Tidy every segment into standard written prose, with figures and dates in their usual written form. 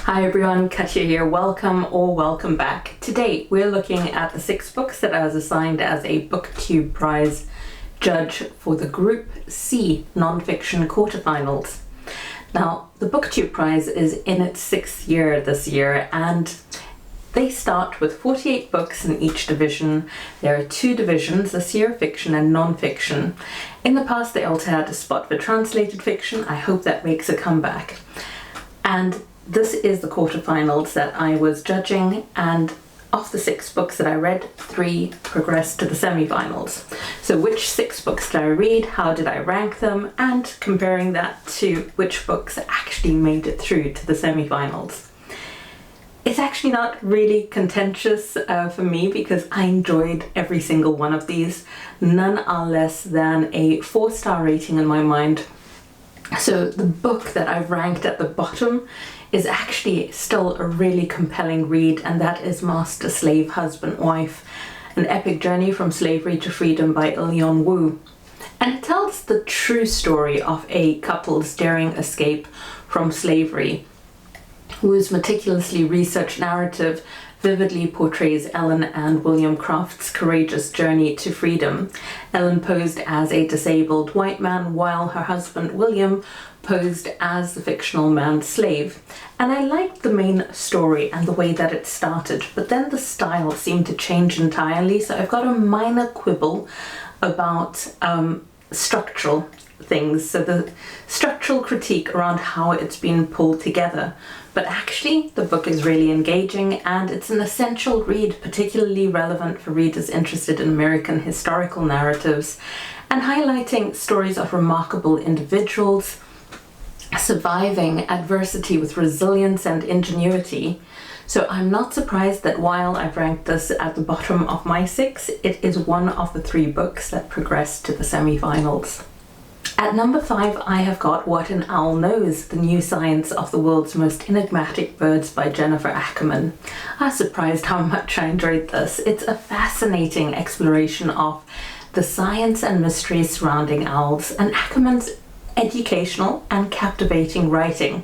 Hi everyone, Katja here. Welcome or welcome back. Today we're looking at the 6 books that I was assigned as a BookTube prize judge for the Group C NonFiction quarterfinals. Now, the BookTube prize is in its 6th year this year, and they start with 48 books in each division. There are 2 divisions this year, fiction and non-fiction. In the past they also had a spot for translated fiction. I hope that makes a comeback. And this is the quarterfinals that I was judging, and of the 6 books that I read, 3 progressed to the semi-finals. So which 6 books did I read, how did I rank them, and comparing that to which books actually made it through to the semi-finals. It's actually not really contentious for me because I enjoyed every single one of these. None are less than a 4-star rating in my mind. So the book that I've ranked at the bottom is actually still a really compelling read, and that is Master, Slave, Husband, Wife, An Epic Journey from Slavery to Freedom by Ilyon. And it tells the true story of a couple's daring escape from slavery, whose meticulously researched narrative vividly portrays Ellen and William Croft's courageous journey to freedom. Ellen posed as a disabled white man, while her husband William posed as the fictional man's slave. And I liked the main story and the way that it started, but then the style seemed to change entirely, so I've got a minor quibble about structural things, so the structural critique around how it's been pulled together. But actually the book is really engaging, and it's an essential read, particularly relevant for readers interested in American historical narratives and highlighting stories of remarkable individuals surviving adversity with resilience and ingenuity. So I'm not surprised that while I've ranked this at the bottom of my 6, it is one of the 3 books that progressed to the semi-finals. At number 5, I have got What an Owl Knows, The New Science of the World's Most Enigmatic Birds by Jennifer Ackerman. I was surprised how much I enjoyed this. It's a fascinating exploration of the science and mysteries surrounding owls, and Ackerman's educational and captivating writing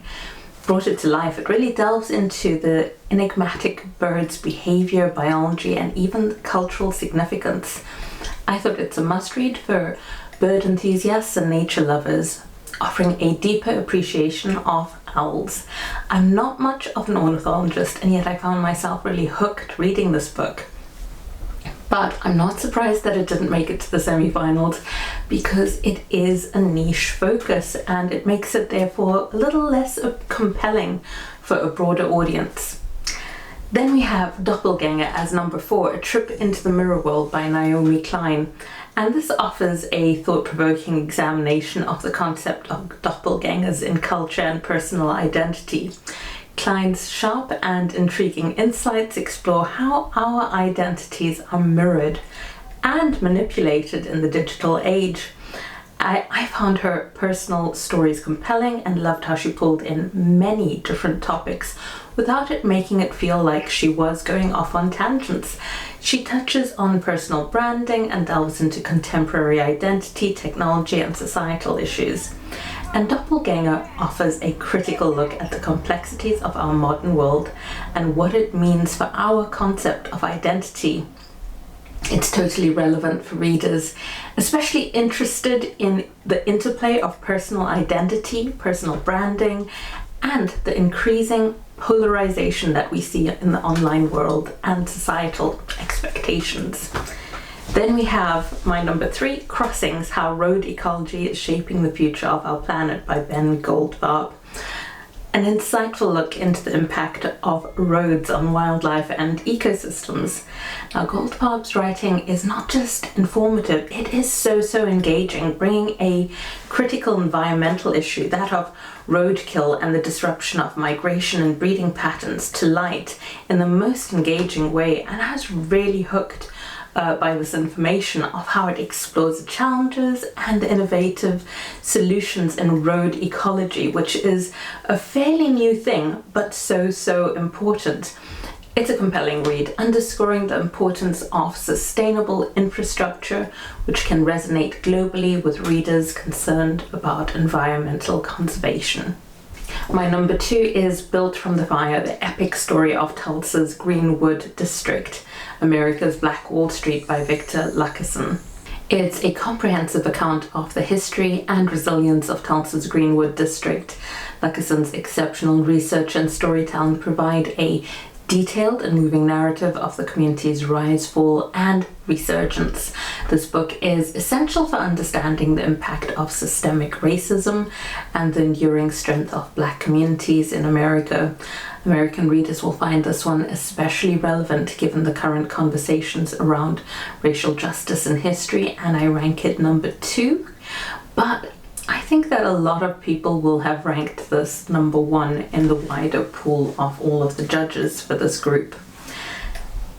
brought it to life. It really delves into the enigmatic bird's behavior, biology, and even cultural significance. I thought it's a must-read for bird enthusiasts and nature lovers, offering a deeper appreciation of owls. I'm not much of an ornithologist, and yet I found myself really hooked reading this book. But I'm not surprised that it didn't make it to the semi-finals, because it is a niche focus and it makes it therefore a little less compelling for a broader audience. Then we have Doppelganger as number 4, A Trip into the Mirror World by NaomiKlein. And this offers a thought-provoking examination of the concept of doppelgangers in culture and personal identity. Klein's sharp and intriguing insights explore how our identities are mirrored and manipulated in the digital age. I found her personal stories compelling and loved how she pulled in many different topics without it making it feel like she was going off on tangents. She touches on personal branding and delves into contemporary identity, technology, and societal issues. And Doppelganger offers a critical look at the complexities of our modern world and what it means for our concept of identity. It's totally relevant for readers, especially interested in the interplay of personal identity, personal branding, and the increasing polarization that we see in the online world and societal expectations. Then we have my number 3, Crossings, How Road Ecology is Shaping the Future of Our Planet by Ben Goldfarb. An insightful look into the impact of roads on wildlife and ecosystems. Now, Goldfarb's writing is not just informative, it is so engaging, bringing a critical environmental issue, that of roadkill and the disruption of migration and breeding patterns, to light in the most engaging way. And I was really hooked by this information of how it explores the challenges and the innovative solutions in road ecology, which is a fairly new thing, but so important. It's a compelling read, underscoring the importance of sustainable infrastructure, which can resonate globally with readers concerned about environmental conservation. My number 2 is Built from the Fire, the epic story of Tulsa's Greenwood District, America's Black Wall Street by Victor Luckerson. It's a comprehensive account of the history and resilience of Tulsa's Greenwood District. Luckerson's exceptional research and storytelling provide a detailed and moving narrative of the community's rise, fall, and resurgence. This book is essential for understanding the impact of systemic racism and the enduring strength of Black communities in America. American readers will find this one especially relevant given the current conversations around racial justice in history, and I rank it number 2. But I think that a lot of people will have ranked this number 1 in the wider pool of all of the judges for this group.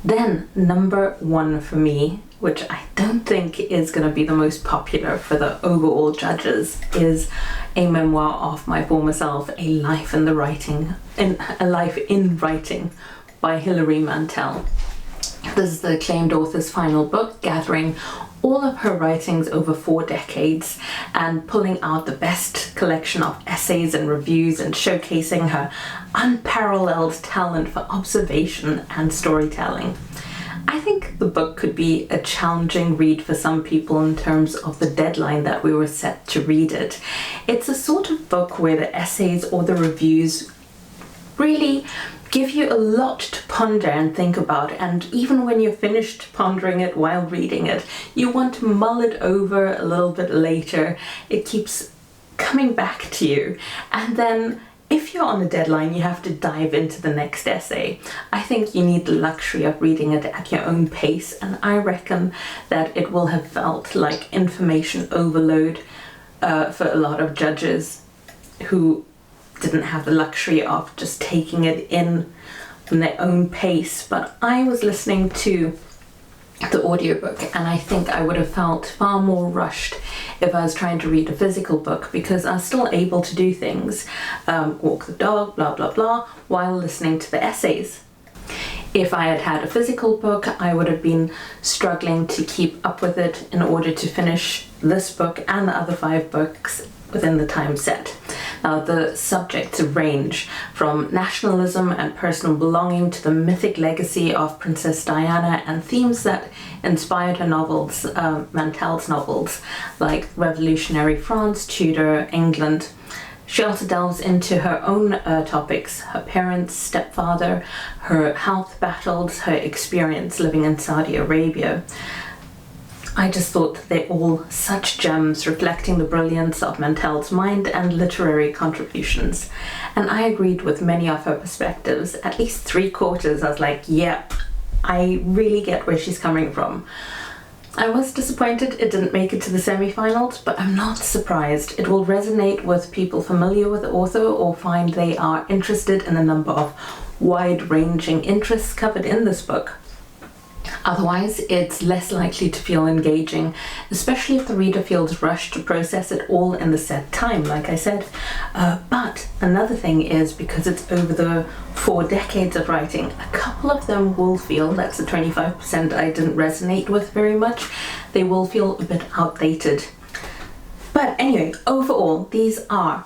Then number 1 for me, which I don't think is going to be the most popular for the overall judges, is a memoir of my former self, A Life in Writing by Hilary Mantel. This is the acclaimed author's final book, gathering all of her writings over 4 decades and pulling out the best collection of essays and reviews and showcasing her unparalleled talent for observation and storytelling. I think the book could be a challenging read for some people in terms of the deadline that we were set to read it. It's a sort of book where the essays or the reviews really give you a lot to ponder and think about, and even when you're finished pondering it while reading it, you want to mull it over a little bit later. It keeps coming back to you, and then if you're on a deadline, you have to dive into the next essay. I think you need the luxury of reading it at your own pace, and I reckon that it will have felt like information overload for a lot of judges who didn't have the luxury of just taking it in on their own pace. But I was listening to the audiobook, and I think I would have felt far more rushed if I was trying to read a physical book, because I was still able to do things, walk the dog, blah blah blah, while listening to the essays. If I had had a physical book, I would have been struggling to keep up with it in order to finish this book and the other 5 books within the time set. Now, the subjects range from nationalism and personal belonging to the mythic legacy of Princess Diana and themes that inspired her novels, Mantel's novels, like Revolutionary France, Tudor, England. She also delves into her own topics, her parents, stepfather, her health battles, her experience living in Saudi Arabia. I just thought that they're all such gems reflecting the brilliance of Mantel's mind and literary contributions. And I agreed with many of her perspectives, at least 3/4. I was like, yeah, I really get where she's coming from. I was disappointed it didn't make it to the semi-finals, but I'm not surprised. It will resonate with people familiar with the author or find they are interested in a number of wide-ranging interests covered in this book. Otherwise, it's less likely to feel engaging, especially if the reader feels rushed to process it all in the set time, like I said. But another thing is, because it's over the 4 decades of writing, a couple of them will feel, that's the 25% I didn't resonate with very much, they will feel a bit outdated. But anyway, overall, these are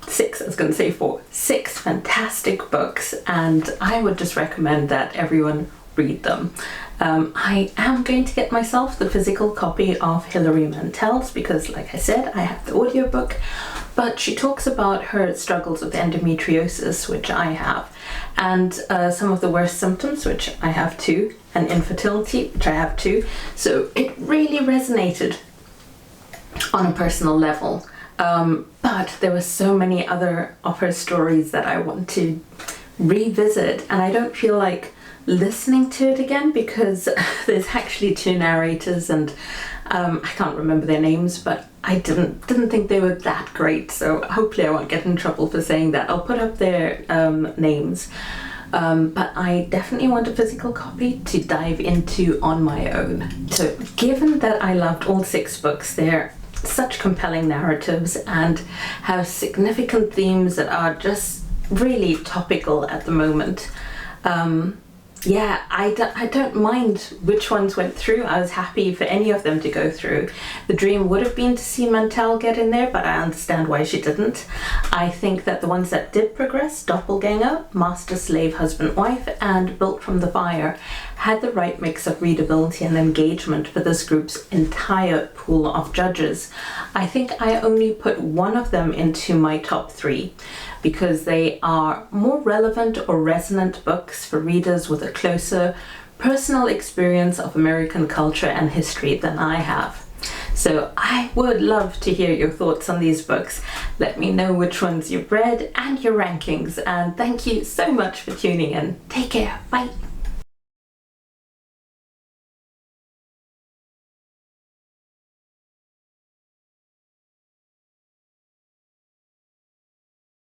6, I was going to say 4, 6 fantastic books, and I would just recommend that everyone read them. I am going to get myself the physical copy of Hilary Mantel's because, like I said, I have the audiobook, but she talks about her struggles with endometriosis, which I have, and some of the worst symptoms, which I have too, and infertility, which I have too. So it really resonated on a personal level. But there were so many other of her stories that I want to revisit, and I don't feel like listening to it again because there's actually 2 narrators, and I can't remember their names, but I didn't think they were that great, so hopefully I won't get in trouble for saying that. I'll put up their names, but I definitely want a physical copy to dive into on my own. So given that I loved all 6 books, they're such compelling narratives and have significant themes that are just really topical at the moment. Yeah, I don't mind which ones went through. I was happy for any of them to go through. The dream would have been to see Mantel get in there, but I understand why she didn't. I think that the ones that did progress, Doppelganger, Master, Slave, Husband, Wife, and Built from the Fire, had the right mix of readability and engagement for this group's entire pool of judges. I think I only put one of them into my top 3 because they are more relevant or resonant books for readers with a closer personal experience of American culture and history than I have. So I would love to hear your thoughts on these books. Let me know which ones you've read and your rankings, and thank you so much for tuning in. Take care. Bye.